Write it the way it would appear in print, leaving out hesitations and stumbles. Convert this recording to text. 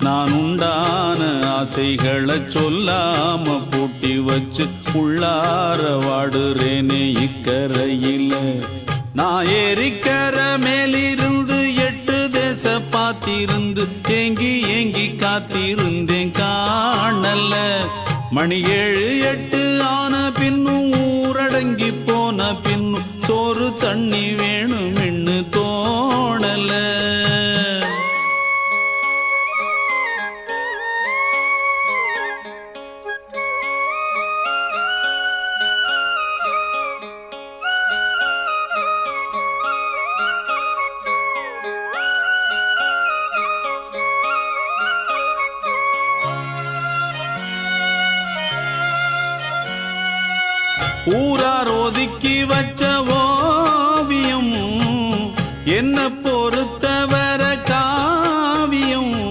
நான் உண்டான ஆசைகளை சொல்லாம பூட்டி வச்சு உள்ளார வாடுறேனே இக்கரையில. நான் ஏரிக்கர மேலிருந்து 8 தேச பார்த்திருந்து ஏங்கி ஏங்கி காத்திருந்தேன் காணல. மணி 7 8 ஆன பின்னும் ஊரடங்கி போன பின்னும் சோறு தண்ணி வேணும்னு தோணல. ஊரார் ஒதுக்கி வச்சவோ